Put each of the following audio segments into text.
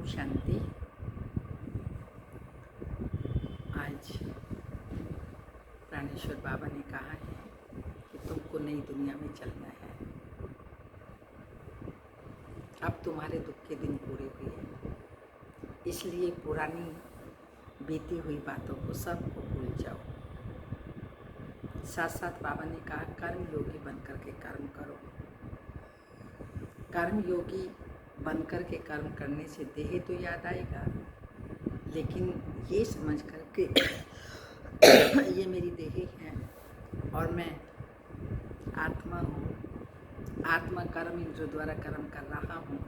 शांति। आज प्राणेश्वर बाबा ने कहा है कि तुमको नई दुनिया में चलना है। अब तुम्हारे दुख के दिन पूरे हुए, इसलिए पुरानी बीती हुई बातों को सबको भूल जाओ। साथ साथ बाबा ने कहा कर्म योगी बनकर के कर्म करो। कर्म योगी बनकर के कर्म करने से देह तो याद आएगा, लेकिन ये समझ कर के ये मेरी देह है और मैं आत्मा हूँ, आत्मा कर्म इंद्र द्वारा कर्म कर रहा हूँ।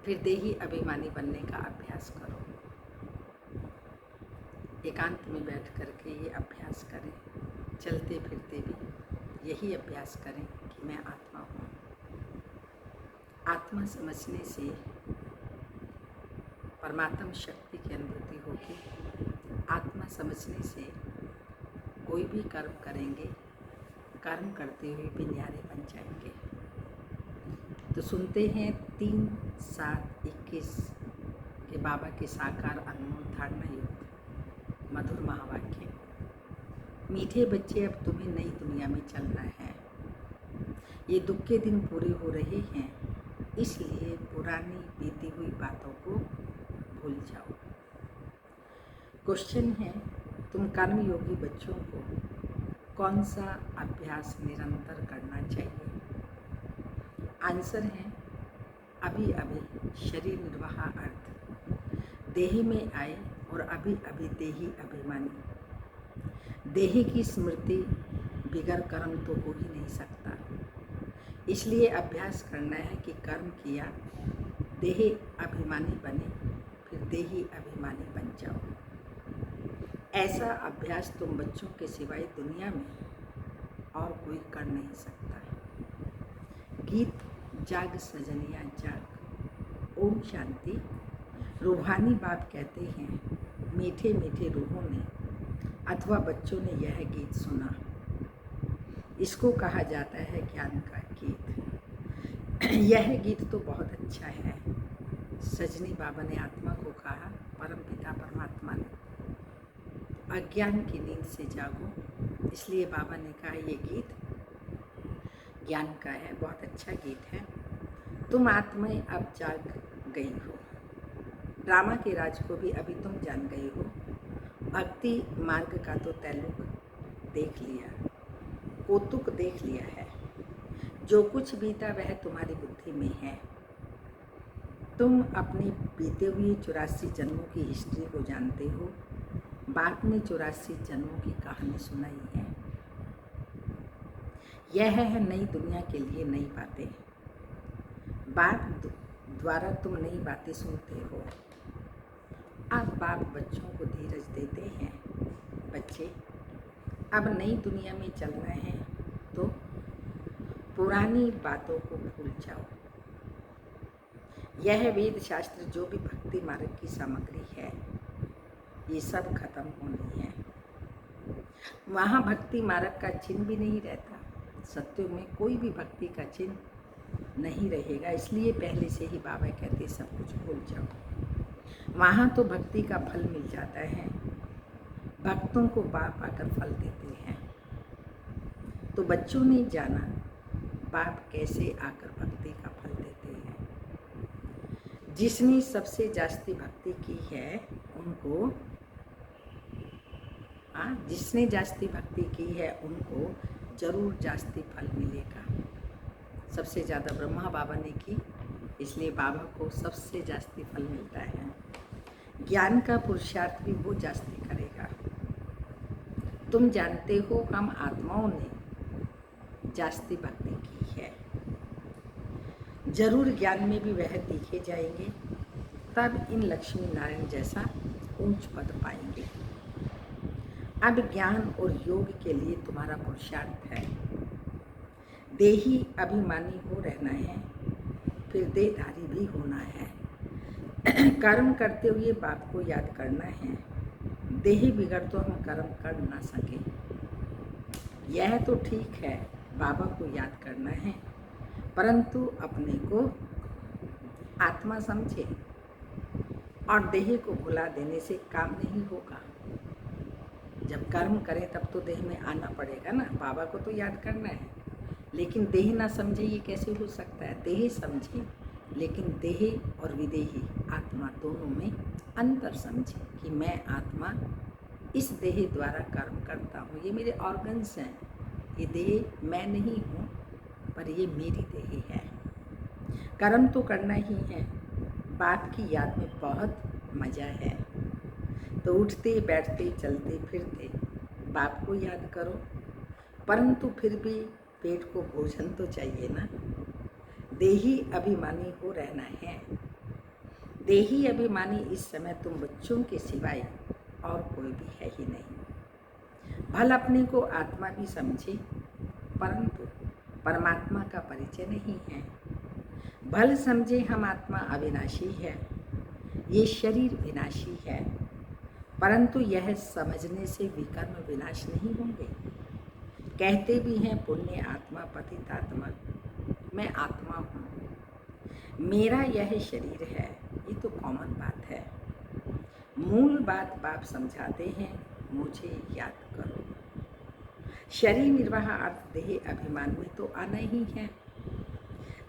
फिर देही अभिमानी बनने का अभ्यास करो। एकांत में बैठ करके ये अभ्यास करें, चलते फिरते भी यही अभ्यास करें कि मैं आत्मा हूँ। आत्मा समझने से परमात्म शक्ति की अनुभूति होगी। आत्मा समझने से कोई भी कर्म करेंगे, कर्म करते हुए भी न्यारे बन जाएंगे। तो सुनते हैं 3-7-21 के बाबा के साकार अनमोल धारणा युक्त मधुर महावाक्य। मीठे बच्चे, अब तुम्हें नई दुनिया में चलना है। ये दुख के दिन पूरे हो रहे हैं, इसलिए पुरानी बीती हुई बातों को भूल जाओ। क्वेश्चन है, तुम कर्मयोगी बच्चों को कौन सा अभ्यास निरंतर करना चाहिए? आंसर है अभी अभी शरीर निर्वाह अर्थ देह में आए और अभी अभी देही अभिमानी। देह की स्मृति बिगर कर्म तो हो ही नहीं सकता, इसलिए अभ्यास करना है कि कर्म किया, देह अभिमानी बने, फिर देही अभिमानी बन जाओ। ऐसा अभ्यास तुम बच्चों के सिवाय दुनिया में और कोई कर नहीं सकता। गीत जाग सजनिया जाग, ओम शांति। रूहानी बाप कहते हैं, मीठे मीठे रूहों ने अथवा बच्चों ने यह गीत सुना। इसको कहा जाता है ज्ञान का गीत। यह गीत तो बहुत अच्छा है। सजनी बाबा ने आत्मा को कहा, परम पिता परमात्मा ने अज्ञान की नींद से जागो। इसलिए बाबा ने कहा ये गीत ज्ञान का है, बहुत अच्छा गीत है। तुम आत्माएं अब जाग गई हो। ड्रामा के राज को भी अभी तुम जान गई हो। भक्ति मार्ग का तो तैलुक देख लिया, कौतुक देख लिया है। जो कुछ बीता वह तुम्हारी बुद्धि में है। तुम अपने बीते हुए 84 जन्मों की हिस्ट्री को जानते हो। बाप ने 84 जन्मों की कहानी सुनाई है। यह है नई दुनिया के लिए नई बातें। बाप द्वारा तुम नई बातें सुनते हो। अब बाप बच्चों को धीरज देते हैं, बच्चे अब नई दुनिया में चलना है तो पुरानी बातों को भूल जाओ। यह वेद शास्त्र जो भी भक्ति मार्ग की सामग्री है, ये सब खत्म होनी है। वहाँ भक्ति मार्ग का चिन्ह भी नहीं रहता। सत्युग में कोई भी भक्ति का चिन्ह नहीं रहेगा। इसलिए पहले से ही बाबा कहते सब कुछ भूल जाओ। वहाँ तो भक्ति का फल मिल जाता है। भक्तों को बाप आकर फल देते हैं। तो बच्चों ने जाना बाप कैसे आकर भक्ति का फल देते हैं। जिसने सबसे जास्ती भक्ति की है उनको, जिसने जास्ती भक्ति की है उनको जरूर जास्ती फल मिलेगा। सबसे ज़्यादा ब्रह्मा बाबा ने की, इसलिए बाबा को सबसे जास्ती फल मिलता है। ज्ञान का पुरुषार्थ भी वो जास्ती करेगा। तुम जानते हो हम आत्माओं ने जास्ती भक्ति की है। जरूर ज्ञान में भी वह दिखे जाएंगे, तब इन लक्ष्मी नारायण जैसा ऊंच पद पाएंगे। अब ज्ञान और योग के लिए तुम्हारा पुरुषार्थ है। देही अभिमानी हो रहना है, फिर देहधारी भी होना है। कर्म करते हुए बाप को याद करना है। देही बिगड़ तो हम कर्म कर ना सके। यह तो ठीक है, बाबा को याद करना है, परंतु अपने को आत्मा समझे और देह को भुला देने से काम नहीं होगा। जब कर्म करें तब तो देह में आना पड़ेगा ना, बाबा को तो याद करना है, लेकिन देह ना समझे ये कैसे हो सकता है। देह समझे लेकिन देह और विदेही आत्मा दोनों में अंतर समझे कि मैं आत्मा इस देह द्वारा कर्म करता हूँ, ये मेरे ऑर्गन्स हैं, ये देह मैं नहीं हूँ पर ये मेरी देह है। कर्म तो करना ही है। बाप की याद में बहुत मज़ा है, तो उठते बैठते चलते फिरते बाप को याद करो, परंतु फिर भी पेट को भोजन तो चाहिए ना। देही अभिमानी हो रहना है। देही अभिमानी इस समय तुम बच्चों के सिवाय और कोई भी है ही नहीं। भल अपने को आत्मा भी समझे, परंतु परमात्मा का परिचय नहीं है। भल समझे हम आत्मा अविनाशी है, ये शरीर विनाशी है, परंतु यह समझने से विकर्म विनाश नहीं होंगे। कहते भी हैं पुण्य आत्मा पतित आत्मा, मैं आत्मा हूँ, मेरा यह शरीर है, ये तो कॉमन बात है। मूल बात बाप समझाते हैं, मुझे याद करो। शरीर निर्वाह अर्थ देह अभिमान में तो आना ही है।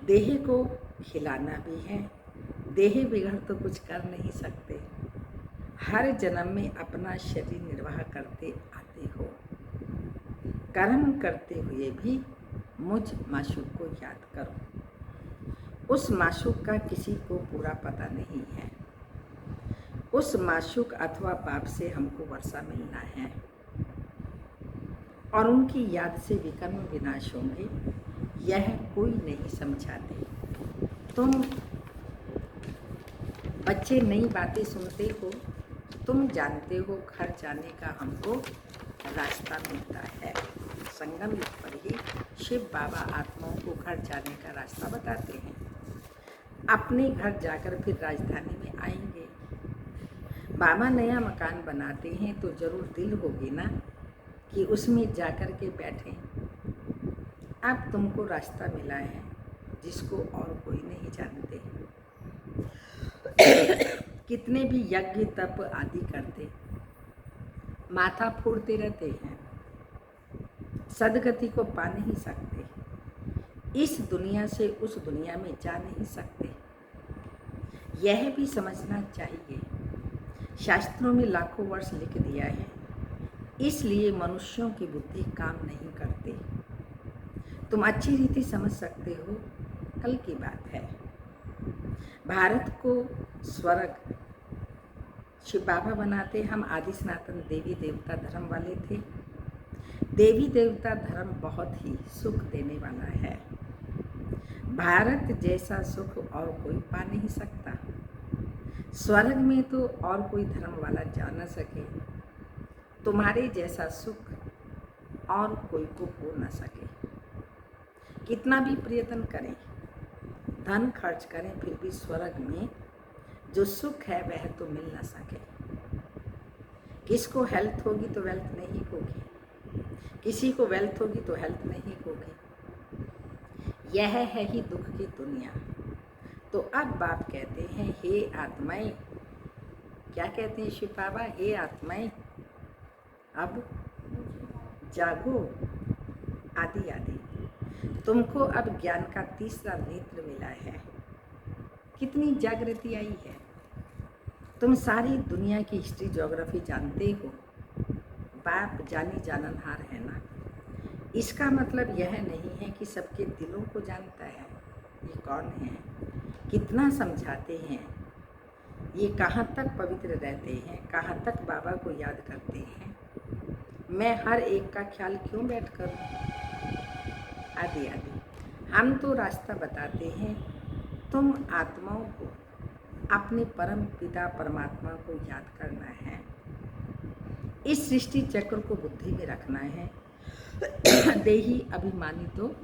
देह को खिलाना भी है, देह बिगड़ तो कुछ कर नहीं सकते। हर जन्म में अपना शरीर निर्वाह करते आते हो। कर्म करते हुए भी मुझ माशूक को याद करो। उस माशूक का किसी को पूरा पता नहीं है। उस माशूक अथवा बाप से हमको वर्षा मिलना है और उनकी याद से विकर्म विनाश होंगे, यह कोई नहीं समझाते। तुम बच्चे नई बातें सुनते हो, तुम जानते हो घर जाने का हमको रास्ता मिलता है। संगम युग पर ही शिव बाबा आत्माओं को घर जाने का रास्ता बताते हैं। अपने घर जाकर फिर राजधानी में आएंगे। बाबा नया मकान बनाते हैं तो जरूर दिल होगी ना कि उसमें जाकर के बैठें। अब तुमको रास्ता मिला है जिसको और कोई नहीं जानते। कितने भी यज्ञ तप आदि करते, माथा फोड़ते रहते हैं, सदगति को पा नहीं सकते। इस दुनिया से उस दुनिया में जा नहीं सकते। यह भी समझना चाहिए। शास्त्रों में लाखों वर्ष लिख दिया है, इसलिए मनुष्यों की बुद्धि काम नहीं करती। तुम अच्छी रीति समझ सकते हो, कल की बात है। भारत को स्वर्ग शिव बाबा बनाते, हम आदि सनातन देवी देवता धर्म वाले थे। देवी देवता धर्म बहुत ही सुख देने वाला है। भारत जैसा सुख और कोई पा नहीं सकता। स्वर्ग में तो और कोई धर्म वाला जा न सके, तुम्हारे जैसा सुख और कोई को हो न सके। कितना भी प्रयत्न करें, धन खर्च करें, फिर भी स्वर्ग में जो सुख है वह तो मिल न सके। किसको हेल्थ होगी तो वेल्थ नहीं होगी, किसी को वेल्थ होगी तो हेल्थ नहीं होगी। यह है ही दुख की दुनिया। तो अब बाप कहते हैं, हे आत्माएं, क्या कहते हैं शिव बाबा, हे आत्माएं अब जागो। आदि आदि तुमको अब ज्ञान का तीसरा नेत्र मिला है। कितनी जागृति आई है। तुम सारी दुनिया की हिस्ट्री ज्योग्राफी जानते हो। बाप जानी जाननहार है ना। इसका मतलब यह नहीं है कि सबके दिलों को जानता है। ये कौन है, कितना समझाते हैं, ये कहाँ तक पवित्र रहते हैं, कहाँ तक बाबा को याद करते हैं। मैं हर एक का ख्याल क्यों बैठ करूं। आदि आदि हम तो रास्ता बताते हैं। तुम आत्माओं को अपने परम पिता परमात्मा को याद करना है। इस सृष्टि चक्र को बुद्धि में रखना है। देही अभिमानी तो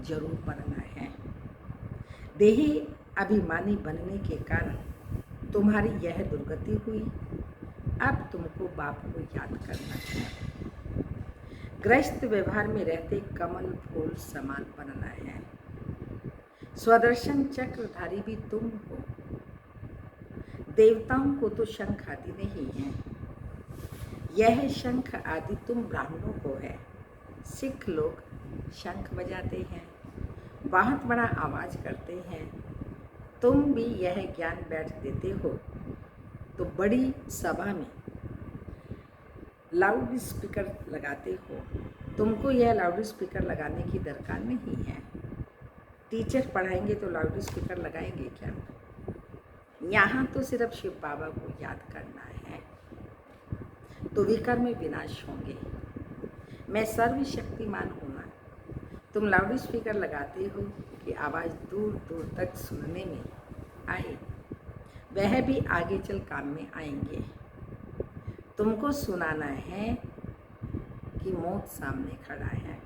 जरूर बनना है। देही अभिमानी बनने के कारण तुम्हारी यह दुर्गति हुई। अब तुमको बाप को याद करना है। गृहस्थ व्यवहार में रहते कमल फूल समान बनना है। स्वदर्शन चक्रधारी भी तुम हो। देवताओं को तो शंख आदि नहीं है, यह शंख आदि तुम ब्राह्मणों को है। सिख लोग शंख बजाते हैं, बहुत बड़ा आवाज करते हैं, तुम भी यह ज्ञान बैठ देते हो तो बड़ी सभा में लाउड स्पीकर लगाते हो। तुमको यह लाउड स्पीकर लगाने की दरकार नहीं है। टीचर पढ़ाएंगे तो लाउड स्पीकर लगाएंगे क्या? यहाँ तो सिर्फ शिव बाबा को याद करना है तो विकर्म में विनाश होंगे। मैं सर्वशक्तिमान हूँ ना, तुम लाउड स्पीकर लगाते हो कि आवाज़ दूर दूर तक सुनने में आए, वह भी आगे चल काम में आएंगे। तुमको सुनाना है कि मौत सामने खड़ा है,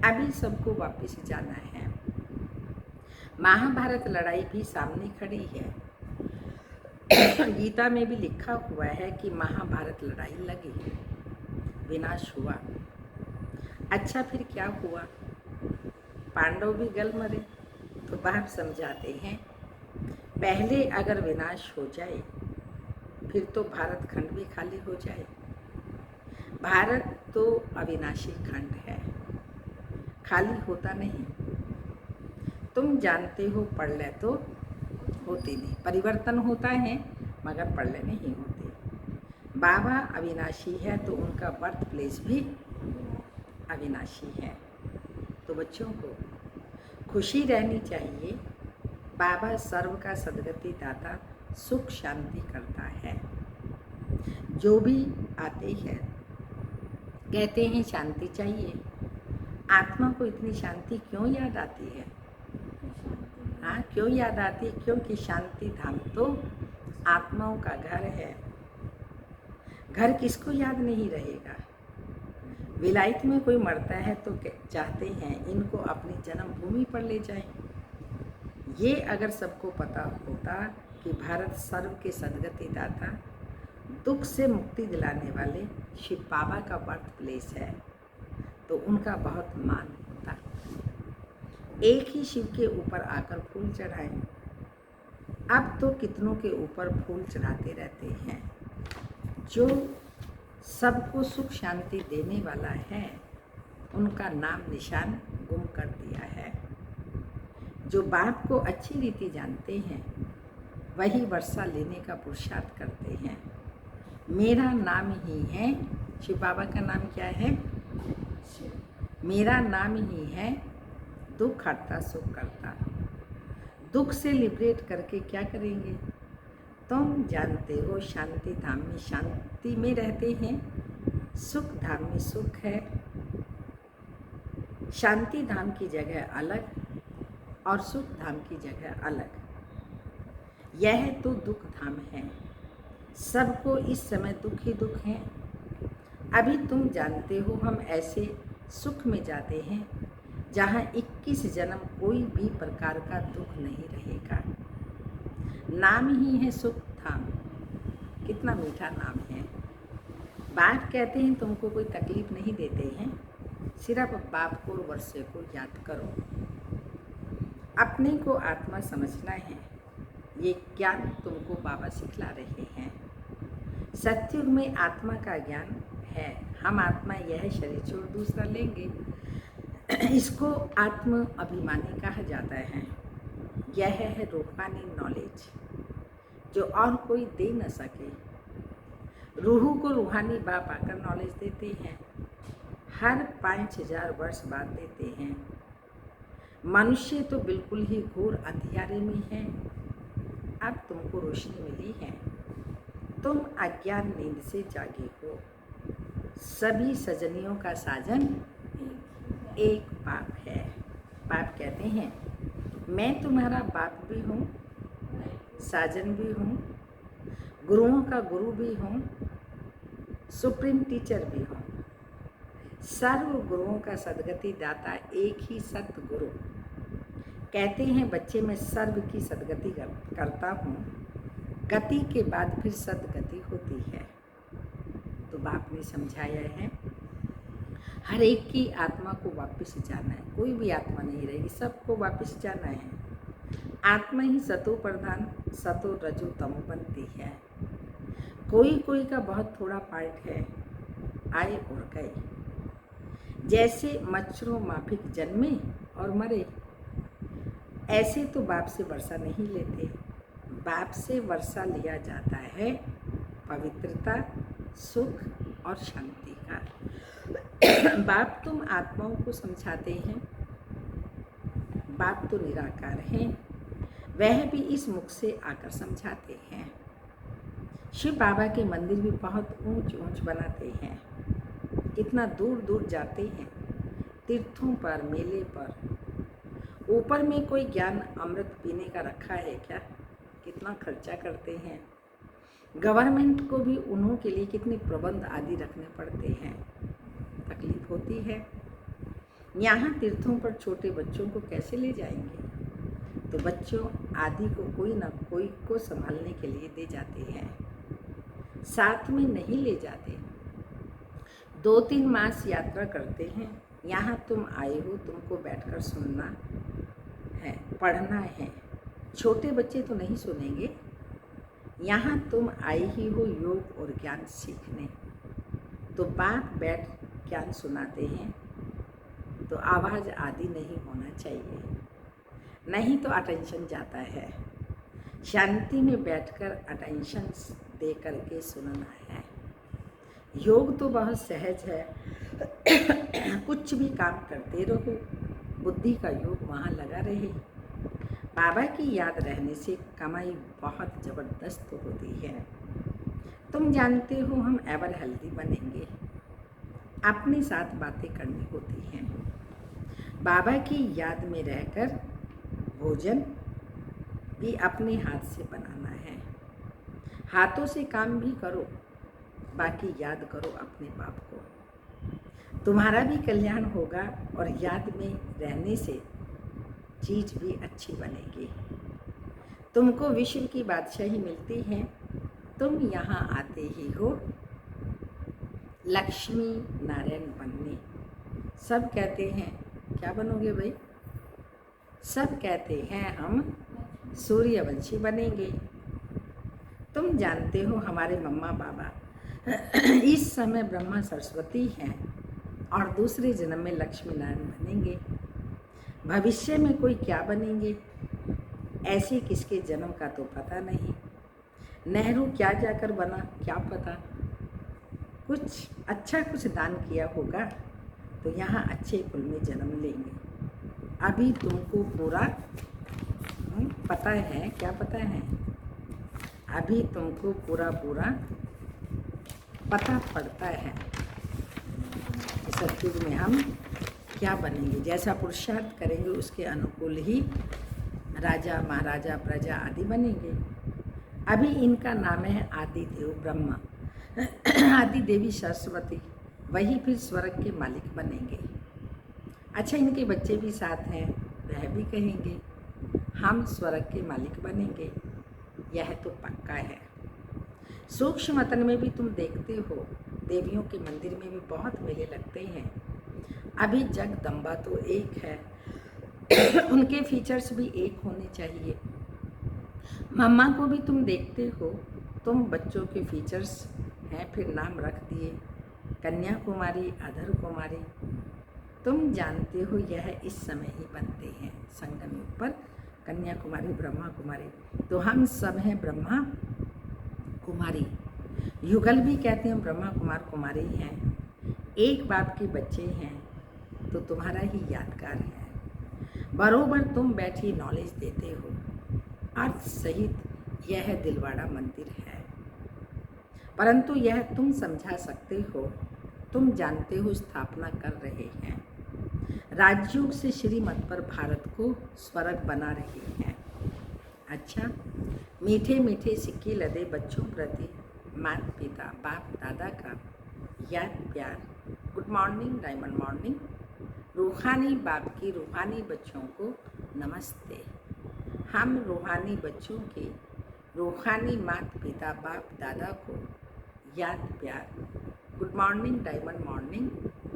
अभी सबको वापस जाना है। महाभारत लड़ाई भी सामने खड़ी है। गीता में भी लिखा हुआ है कि महाभारत लड़ाई लगी, विनाश हुआ। अच्छा फिर क्या हुआ? पांडव भी गल मरे। तो बाप समझाते हैं, पहले अगर विनाश हो जाए फिर तो भारत खंड भी खाली हो जाए। भारत तो अविनाशी खंड है, खाली होता नहीं। तुम जानते हो, पढ़ ले तो होते नहीं, परिवर्तन होता है मगर पढ़ ले नहीं होते। बाबा अविनाशी है तो उनका बर्थ प्लेस भी अविनाशी है। तो बच्चों को खुशी रहनी चाहिए। बाबा सर्व का सदगति दाता, सुख शांति करता है। जो भी आते हैं कहते हैं शांति चाहिए। आत्मा को इतनी शांति क्यों याद आती है? हाँ, क्यों याद आती है? क्योंकि शांति धाम तो आत्माओं का घर है। घर किसको याद नहीं रहेगा? विलायत में कोई मरता है तो चाहते हैं इनको अपनी जन्मभूमि पर ले जाएं। ये अगर सबको पता होता कि भारत सर्व के सदगति दाता, दुख से मुक्ति दिलाने वाले शिव बाबा का बर्थ प्लेस है तो उनका बहुत मान होता। एक ही शिव के ऊपर आकर फूल चढ़ाएं। अब तो कितनों के ऊपर फूल चढ़ाते रहते हैं। जो सबको सुख शांति देने वाला है उनका नाम निशान गुम कर दिया है। जो बाप को अच्छी रीति जानते हैं वही वर्षा लेने का पुरुषार्थ करते हैं। मेरा नाम ही है, शिव बाबा का नाम क्या है? मेरा नाम ही है दुख हरता सुख करता। दुख से लिबरेट करके क्या करेंगे? तुम जानते हो शांति धाम में शांति में रहते हैं, सुख धाम में सुख है। शांति धाम की जगह अलग और सुख धाम की जगह अलग। यह तो दुख धाम है, सबको इस समय दुख ही दुख है। अभी तुम जानते हो हम ऐसे सुख में जाते हैं जहाँ 21 जन्म कोई भी प्रकार का दुख नहीं रहेगा। नाम ही है सुख धाम, कितना मीठा नाम है। बाप कहते हैं तुमको कोई तकलीफ नहीं देते हैं, सिर्फ बाप को और वर्षे को याद करो। अपने को आत्मा समझना है, ये ज्ञान तुमको बाबा सिखला रहे हैं। सत्युग में आत्मा का ज्ञान है। हम आत्मा यह शरीर छोड़ दूसरा लेंगे, इसको आत्म अभिमानी कहा जाता है। यह है रूहानी नॉलेज जो और कोई दे न सके। रूह को रूहानी बाप आकर नॉलेज देते हैं, हर 5000 वर्ष बाद देते हैं। मनुष्य तो बिल्कुल ही घोर अंधियारे में है। अब तुमको रोशनी मिली है, तुम अज्ञान नींद से जागे हो। सभी सजनियों का साजन एक बाप है। बाप कहते हैं मैं तुम्हारा बाप भी हूँ, साजन भी हूँ, गुरुओं का गुरु भी हूँ, सुप्रीम टीचर भी हूँ। सर्व गुरुओं का सदगति दाता एक ही सतगुरु। कहते हैं बच्चे मैं सर्व की सदगति करता हूँ, गति के बाद फिर सदगति होती है। तो बाप ने समझाया है हर एक की आत्मा को वापस जाना है, कोई भी आत्मा नहीं रहेगी, सबको वापस जाना है। आत्मा ही सतो प्रधान सतो रजो तमो बनती है। कोई कोई का बहुत थोड़ा पार्ट है, आए और गए। जैसे मच्छरों माफिक जन्मे और मरे, ऐसे तो बाप से वर्षा नहीं लेते। बाप से वर्षा लिया जाता है पवित्रता, सुख और शांति का। बाप तुम आत्माओं को समझाते हैं, बाप तो निराकार हैं, वह भी इस मुख से आकर समझाते हैं। शिव बाबा के मंदिर भी बहुत ऊंच ऊंच बनाते हैं, कितना दूर दूर जाते हैं, तीर्थों पर, मेले पर। ऊपर में कोई ज्ञान अमृत पीने का रखा है क्या? कितना खर्चा करते हैं। गवर्नमेंट को भी उन्हों के लिए कितने प्रबंध आदि रखने पड़ते हैं, तकलीफ होती है। यहाँ तीर्थों पर छोटे बच्चों को कैसे ले जाएंगे? तो बच्चों आदि को कोई ना कोई को संभालने के लिए दे जाते हैं, साथ में नहीं ले जाते। 2-3 मास यात्रा करते हैं। यहाँ तुम आए हो, तुमको बैठकर सुनना है, पढ़ना है। छोटे बच्चे तो नहीं सुनेंगे। यहाँ तुम आए ही हो योग और ज्ञान सीखने, तो बाप बैठ ज्ञान सुनाते हैं, तो आवाज़ आदि नहीं होना चाहिए, नहीं तो अटेंशन जाता है। शांति में बैठकर अटेंशन दे करके सुनना है। योग तो बहुत सहज है, कुछ भी काम करते रहो, बुद्धि का योग वहाँ लगा रहे। बाबा की याद रहने से कमाई बहुत ज़बरदस्त होती है। तुम जानते हो हम एवर हेल्दी बनेंगे, अपने साथ बातें करनी होती हैं। बाबा की याद में रहकर भोजन भी अपने हाथ से बनाना है। हाथों से काम भी करो, बाकी याद करो अपने बाप को। तुम्हारा भी कल्याण होगा और याद में रहने से चीज़ भी अच्छी बनेगी। तुमको विश्व की बादशाही मिलती है, तुम यहाँ आते ही हो लक्ष्मी नारायण बनने। सब कहते हैं क्या बनोगे भाई? सब कहते हैं हम सूर्यवंशी बनेंगे। तुम जानते हो हमारे मम्मा बाबा इस समय ब्रह्मा सरस्वती हैं और दूसरे जन्म में लक्ष्मी नारायण बनेंगे। भविष्य में कोई क्या बनेंगे, ऐसे किसके जन्म का तो पता नहीं। नेहरू क्या जाकर बना क्या पता, कुछ अच्छा कुछ दान किया होगा तो यहाँ अच्छे कुल में जन्म लेंगे। अभी तुमको पूरा पता है, क्या पता है? अभी तुमको पूरा पता पड़ता है सत्युग में हम क्या बनेंगे। जैसा पुरुषार्थ करेंगे उसके अनुकूल ही राजा महाराजा प्रजा आदि बनेंगे। अभी इनका नाम है आदि देव ब्रह्मा, आदि देवी सरस्वती, वही फिर स्वर्ग के मालिक बनेंगे। अच्छा, इनके बच्चे भी साथ हैं, वह भी कहेंगे हम स्वर्ग के मालिक बनेंगे, यह तो पक्का है। सूक्ष्म वतन में भी तुम देखते हो, देवियों के मंदिर में भी बहुत मेले लगते हैं। अभी जगदम्बा तो एक है, उनके फीचर्स भी एक होने चाहिए। मम्मा को भी तुम देखते हो, तुम बच्चों के फीचर्स हैं, फिर नाम रख दिए कन्याकुमारी, अधर कुमारी। तुम जानते हो यह इस समय ही बनते हैं संगम युग पर, कन्याकुमारी ब्रह्मा कुमारी। तो हम सब हैं ब्रह्मा कुमारी, युगल भी कहते हैं ब्रह्मा कुमार कुमारी हैं। एक बाप के बच्चे हैं तो तुम्हारा ही यादगार है। बरोबर तुम बैठी नॉलेज देते हो, अर्थ सहित यह दिलवाड़ा मंदिर है, परंतु यह तुम समझा सकते हो, तुम जानते हो स्थापना कर रहे हैं। राजयोग से श्रीमत पर भारत को स्वर्ग बना रहे हैं। अच्छा, मीठे मीठे सिक्के लदे बच्चों प्रति माता पिता बाप दादा का याद प्यार। Good morning, diamond morning. रूहानी बाप की रूहानी बच्चों को नमस्ते। हम रूहानी बच्चों के रूहानी माता पिता बाप दादा को याद प्यार। Good morning, diamond morning.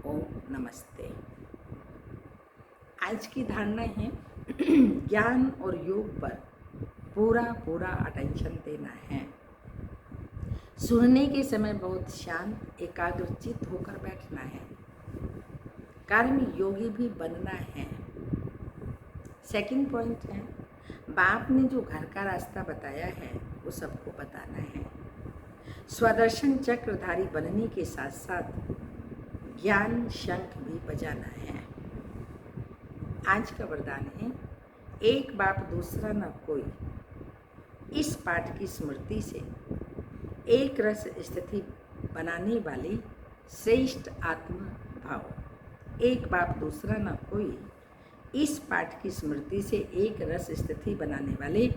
ओम नमस्ते। आज की धारणा है ज्ञान और योग पर पूरा पूरा अटेंशन देना है। सुनने के समय बहुत शांत एकाग्रचित होकर बैठना है। कर्म योगी भी बनना है। सेकंड पॉइंट है, बाप ने जो घर का रास्ता बताया है वो सबको बताना है। स्वदर्शन चक्रधारी बनने के साथ साथ ज्ञान शंख भी बजाना है। आज का वरदान है, एक बाप दूसरा न कोई। इस पाठ की स्मृति से एक रस स्थिति बनाने वाली श्रेष्ठ आत्म भाव। एक बाप दूसरा न कोई, इस पाठ की स्मृति से एक रस स्थिति बनाने वाले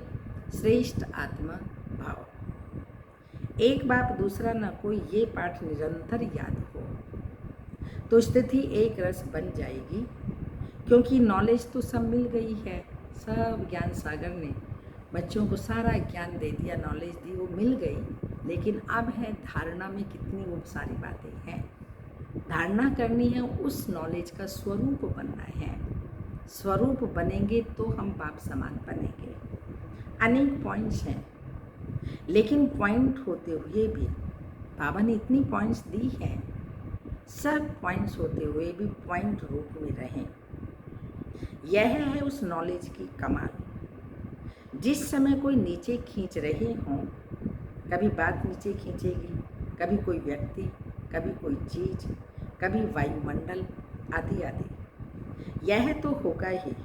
श्रेष्ठ आत्म भाव। एक बाप दूसरा न कोई, ये पाठ निरंतर याद हो तो स्थिति एक रस बन जाएगी। क्योंकि नॉलेज तो सब मिल गई है, सब ज्ञान सागर ने बच्चों को सारा ज्ञान दे दिया, नॉलेज दी, वो मिल गई। लेकिन अब है धारणा में कितनी वो सारी बातें हैं। धारणा करनी है, उस नॉलेज का स्वरूप बनना है। स्वरूप बनेंगे तो हम बाप समान बनेंगे। अनेक पॉइंट्स हैं, लेकिन पॉइंट होते हुए भी बाबा ने इतनी पॉइंट्स दी हैं, सब पॉइंट्स होते हुए भी पॉइंट रूप में रहें। यह है उस नॉलेज की कमाल। जिस समय कोई नीचे खींच रहे हों, कभी बात नीचे खींचेगी, कभी कोई व्यक्ति, कभी कोई चीज, कभी वायुमंडल आदि आदि, यह तो होगा ही।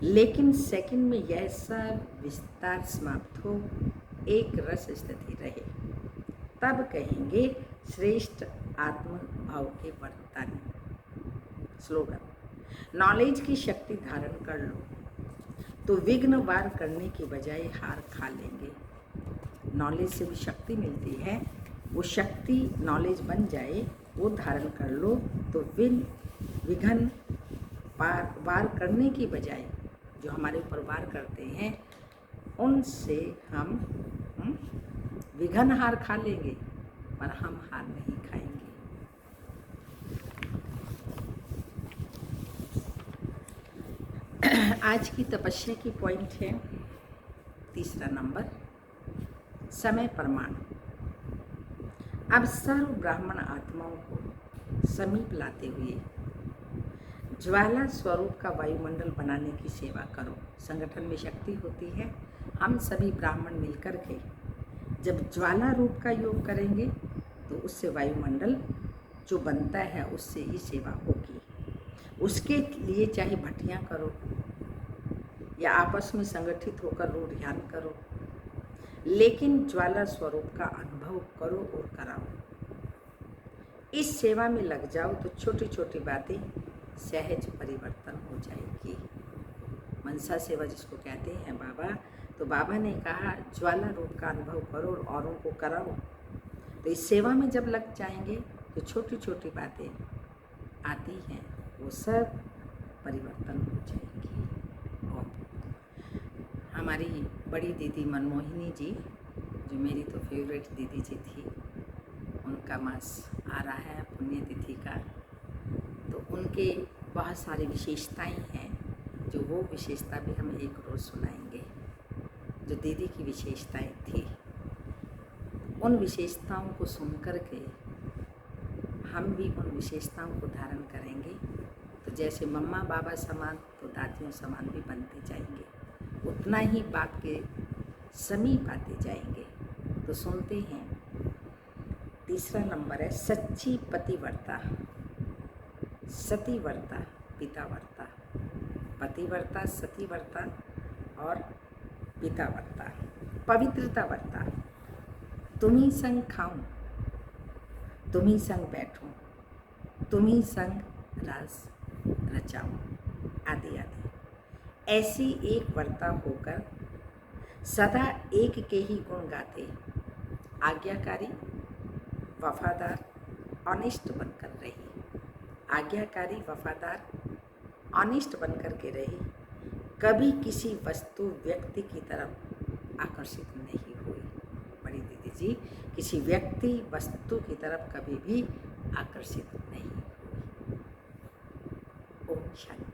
लेकिन सेकंड में यह सब विस्तार समाप्त हो, एक रस स्थिति रहे, तब कहेंगे श्रेष्ठ आत्म भाव के वर्तन। स्लोगन, नॉलेज की शक्ति धारण कर लो तो विघ्न वार करने की बजाय हार खा लेंगे। नॉलेज से भी शक्ति मिलती है, वो शक्ति नॉलेज बन जाए, वो धारण कर लो तो विघ्न वार करने की बजाय जो हमारे ऊपर वार करते हैं उनसे हम विघ्न हार खा लेंगे, पर हम हार नहीं खाएंगे। आज की तपस्या की पॉइंट है तीसरा नंबर, समय प्रमाण। अब सर्व ब्राह्मण आत्माओं को समीप लाते हुए ज्वाला स्वरूप का वायुमंडल बनाने की सेवा करो। संगठन में शक्ति होती है, हम सभी ब्राह्मण मिलकर के जब ज्वाला रूप का योग करेंगे तो उससे वायुमंडल जो बनता है उससे ही सेवा होगी। उसके लिए चाहे भट्टियाँ करो या आपस में संगठित होकर रोड ध्यान करो, लेकिन ज्वाला स्वरूप का अनुभव करो और कराओ। इस सेवा में लग जाओ तो छोटी छोटी बातें सहज परिवर्तन हो जाएगी। मनसा सेवा जिसको कहते हैं बाबा, तो बाबा ने कहा ज्वाला रूप का अनुभव करो और औरों को कराओ। तो इस सेवा में जब लग जाएंगे तो छोटी छोटी बातें आती हैं, वो सब परिवर्तन हो जाएगी। और हमारी बड़ी दीदी मनमोहिनी जी, जो मेरी तो फेवरेट दीदी जी थी, उनका मास आ रहा है पुण्यतिथि का, तो उनके बहुत सारी विशेषताएं हैं, जो वो विशेषता भी हम एक रोज़ सुनाएंगे। जो दीदी की विशेषताएं थी, उन विशेषताओं को सुनकर के हम भी उन विशेषताओं को धारण करेंगे। तो जैसे मम्मा बाबा समान तो दादियों समान भी बनते जाएंगे, उतना ही बाप के समीप आते जाएंगे। तो सुनते हैं, तीसरा नंबर है सच्ची पतिव्रता, सतीव्रता, पिताव्रता। पतिव्रता, सतीव्रता और पिताव्रता। पवित्रता व्रता, तुम्ही संग खाऊं, तुम्ही संग बैठूं, तुम्ही संग राज रचाऊं, आदि आदि। ऐसी एक व्रता होकर सदा एक के ही गुण गाते, आज्ञाकारी, वफादार, ऑनेस्ट बनकर रही। आज्ञाकारी, वफादार, ऑनेस्ट बनकर के रही। कभी किसी वस्तु व्यक्ति की तरफ आकर्षित नहीं हुई। बड़ी दीदी जी किसी व्यक्ति वस्तु की तरफ कभी भी आकर्षित नहीं हुई। शांति।